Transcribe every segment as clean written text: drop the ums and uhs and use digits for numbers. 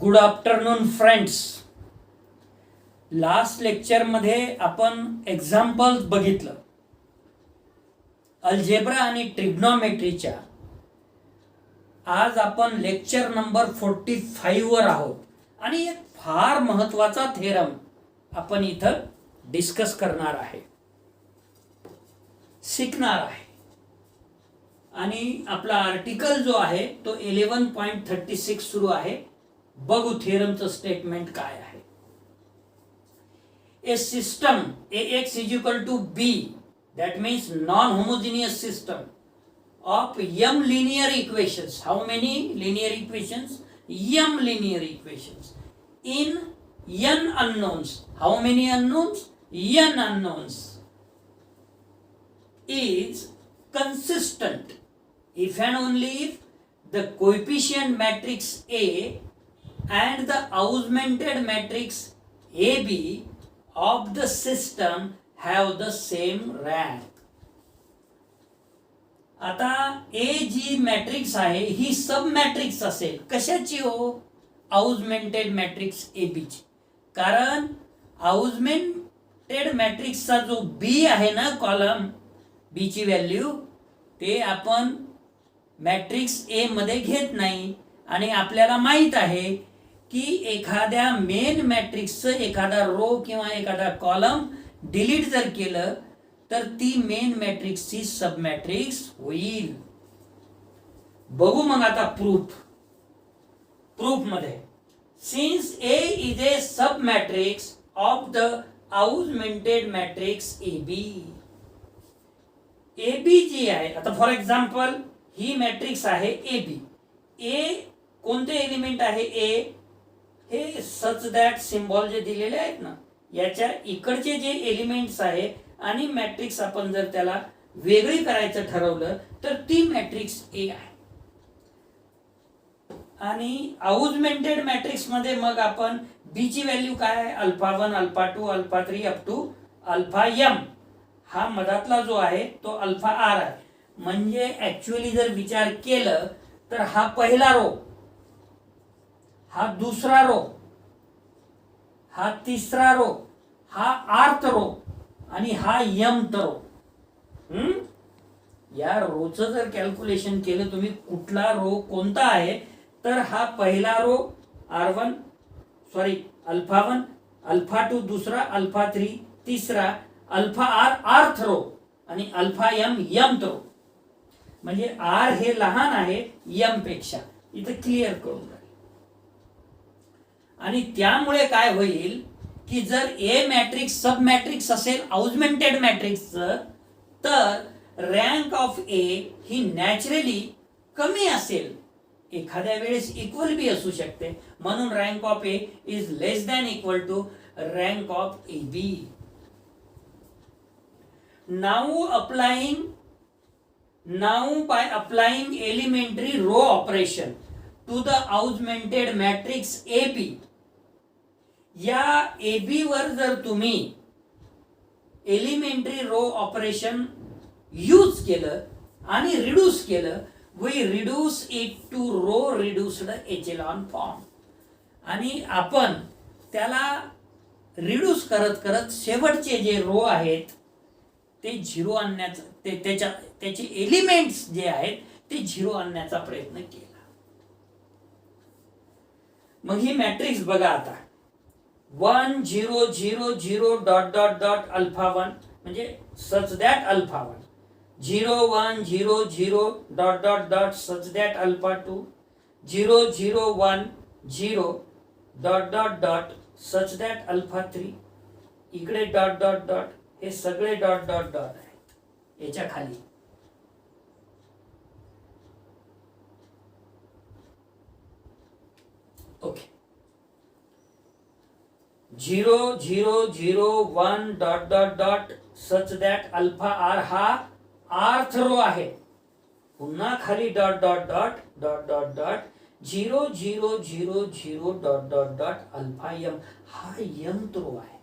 Good afternoon friends. Last लेक्चरमध्ये आपण examples बघितलं अल्जेब्रा आणि ट्रिग्नॉमेट्रीच्या. आज आपण लेक्चर नंबर 45 वर आहोत आणि एक फार महत्वाचा थेरम आपण इथं डिस्कस करणार आहे, शिकणार आहे. आणि आपला आर्टिकल जो आहे तो 11.36 सुरू आहे. बघू थेरमचं स्टेटमेंट काय आहे. ए system AX is equal to B, that means non-homogeneous system of m linear equations. How many linear equations? M linear equations in n unknowns. How many unknowns? N unknowns. Is consistent if and only if the coefficient matrix A and the augmented matrix AB of the system have the same rank. आता A G matrix आहे ही सब matrix असेल. कशाची हो? आउजमेंटेड matrix AB ची. कारण आउजमेंटेड मॅट्रिक्सचा जो B आहे ना, कॉलम B ची व्हॅल्यू, ते आपण मॅट्रिक्स A मध्ये घेत नाही. आणि आपल्याला माहित आहे की एखाद्या मेन मॅट्रिक्सचं एखादा रो किंवा एखादा कॉलम डिलीट जर केलं तर ती मेन मॅट्रिक्सची सब मॅट्रिक्स होईल. बघू मग आता प्रूफ मध्ये. Since A is a sub matrix of the augmented matrix AB. AB जी आहे, आता फॉर एक्झाम्पल ही मॅट्रिक्स आहे AB. A कोणते एलिमेंट आहे? A हे सच दॅट सिम्बॉल जे दिलेले आहेत ना, याच्या इकडचे जे एलिमेंट्स आहे आणि मॅट्रिक्स आपण जर त्याला वेगळी करायचं ठरवलं तर ती मॅट्रिक्स A आहे. आणि आउजमेंटेड मॅट्रिक्स मध्ये मग आपण B ची व्हॅल्यू काय आहे? Alpha 1, alpha 2, alpha 3 up to alpha m. हा मधातला जो आहे तो अल्फा r आहे. म्हणजे ऍक्च्युअली जर विचार केलं तर हा पहिला रो, हा दुसरा रो, हा तिसरा रो, हा आर्थ रो आणि हा mth रो. या रोचं जर कॅल्क्युलेशन केलं तुम्ही, कुठला रो कोणता आहे, तर हा पहिला रो अल्फा 1, अल्फा 2 दुसरा, अल्फा 3 तिसरा, अल्फा r आर्थ रो आणि अल्फा m mth रो. म्हणजे r हे लहान आहे m पेक्षा. इथे क्लिअर करून द्या. आणि त्यामुळे काय होईल की जर A मॅट्रिक्स सब मॅट्रिक्स असेल आउजमेंटेड मॅट्रिक्सचं, तर रँक ऑफ A ही नॅचरली कमी असेल. एखाद्या वेळेस इक्वल बी असू शकते. म्हणून rank of A is less than equal to rank of AB. Now by applying elementary row operation to the augmented matrix AB, या AB वर जर तुम्ही एलिमेंटरी रो ऑपरेशन यूज केलं आणि रिड्यूस केलं, we reduce it to row reduced echelon form. आणि आपण त्याला रिड्यूस करत करत शेवटचे जे रो आहेत ते झिरो आणण्याचा, त्याचे एलिमेंट्स जे आहेत ते झिरो आणण्याचा प्रयत्न केला. मग ही मॅट्रिक्स बघा आता. 1 0 0 0 डॉट डॉट डॉट अल्फा 1 म्हणजे such that alpha 1, 0 1 0 0 dot dot dot such that alpha 2, 0 0 1 0 dot dot dot such that alpha 3. इकडे डॉट डॉट डॉट, हे सगळे डॉट डॉट डॉट आहेत याच्या खाली. Okay. 0 0 0 1 dot dot dot such that alpha r हा आर्थ row आहे. पुन्हा खाली dot dot dot dot dot dot 0 0 0 0 dot dot dot alpha m हा mth रो आहे.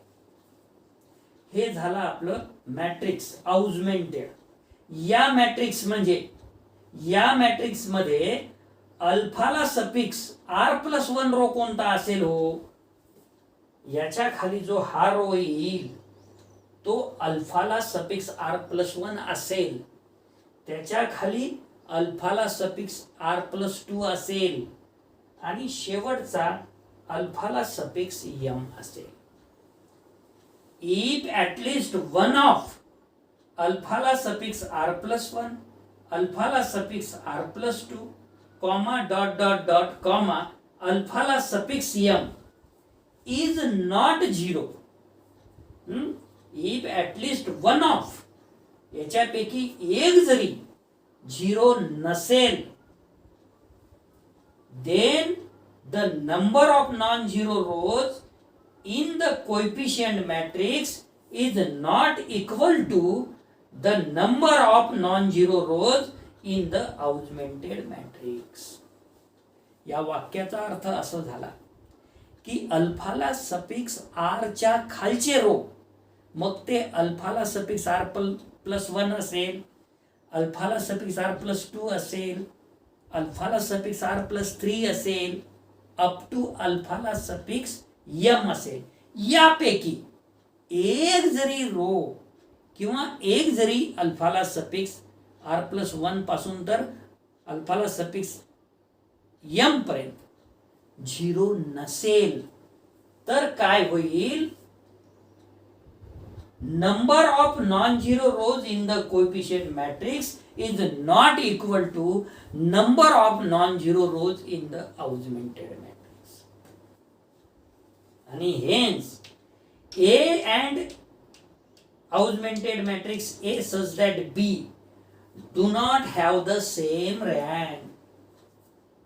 हे झालं आपलं मॅट्रिक्स आउजमेंटेड. या मॅट्रिक्स मध्ये अल्फाला सफिक्स r+1 रो कोणता असेल हो, याच्या खाली जो हा रो येईल तो अल्फाला सफिक्स r+1 असेल, त्याच्या खाली अल्फाला सफिक्स r+2 असेल आणि शेवटचा अल्फाला सफिक्स m असेल. If at least one of अल्फाला सफिक्स r+1, अल्फाला suffix r+2, comma dot dot dot comma अल्फाला suffix m is not 0. if at least one of याच्यापैकी एक जरी 0 नसेल, then the number of non-zero rows in the coefficient matrix is not equal to the number of non-zero rows in the augmented matrix. या वाक्याचा अर्थ असा झाला की अल्फाला सफिक्स r च्या खालचे रो, मग ते अल्फाला सफिक्स r+1 असेल, अल्फाला सफिक्स r+2 असेल, अल्फाला सफिक्स r+3 असेल, अप टू अल्फाला सफिक्स m असेल, यापैकी एक जरी रो किंवा एक जरी अल्फाला सफिक्स r+1 पासून तर अल्फाला सफिक्स m पर्यंत 0 नसेल, तर काय होईल, number of non zero rows in the coefficient matrix is not equal to number of non zero rows in the augmented matrix. आणि hence A and augmented matrix A such that B do not have the same rank.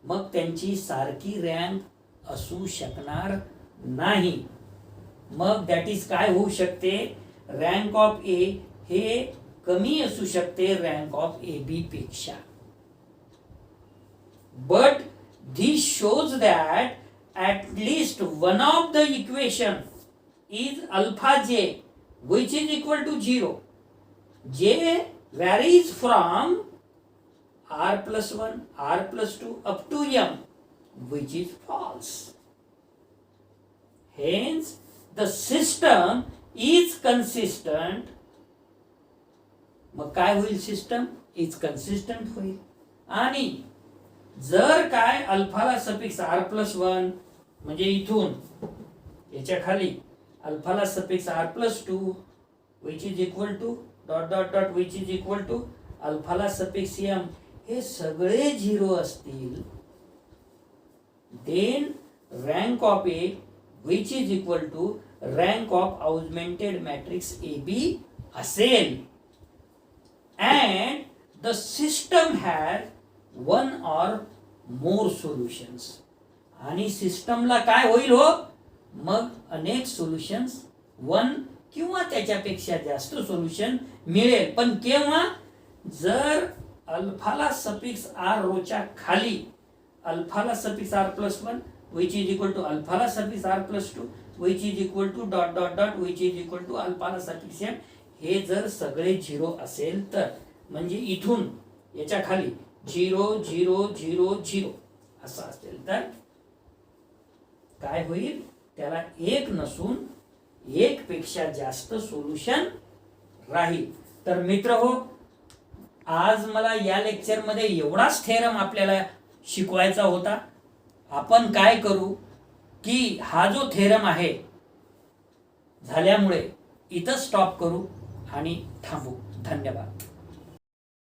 मग त्यांची सारखी rank असू शकणार नाही. मग that is काय होऊ शकते, रँक ऑफ ए हे कमी असू शकते रँक ऑफ ए बी पेक्षा. But this shows that at least one of the equation is alpha j which is equal to 0. J varies from r+1, r+2 up to m, which is false. Hence, the system is consistent. मग काय होईल, system is consistent होईल. आणि जर काय अल्फाला suffix r+1 म्हणजे इथून याच्या खाली अल्फाला suffix r+2 which is equal to dot dot dot which is equal to अल्फाला सफिक्स m हे सगळे 0 असतील, then rank of A which is equal to rank of augmented matrix AB असेल. And the system has one or more solutions. आणि सिस्टमला काय होईल हो, मग अनेक सोल्युशन्स, वन किंवा त्याच्यापेक्षा जास्त सोल्युशन मिळेल. पण केव्हा, जर अल्फाला सफिक्स r रोच्या खाली अल्फाला suffix r+1 which is equal to अल्फाला suffix r+2 which is equal to dot dot dot which is equal to अल्फाला सफिक्स m हे जर सगळे 0 असेल तर, म्हणजे इथून याच्या खाली 0 0 0 0 असं असेल तर काय होईल, त्याला एक नसून एक पेक्षा जास्त सोल्युशन राहील. तर मित्र हो, आज मला या लेक्चर मध्ये एवढाच थेरम आपल्याला शिकवायचा होता. आपण काय करू की हा जो थेरम आहे झाल्यामुळे इथं स्टॉप करू आणि थांबू. धन्यवाद.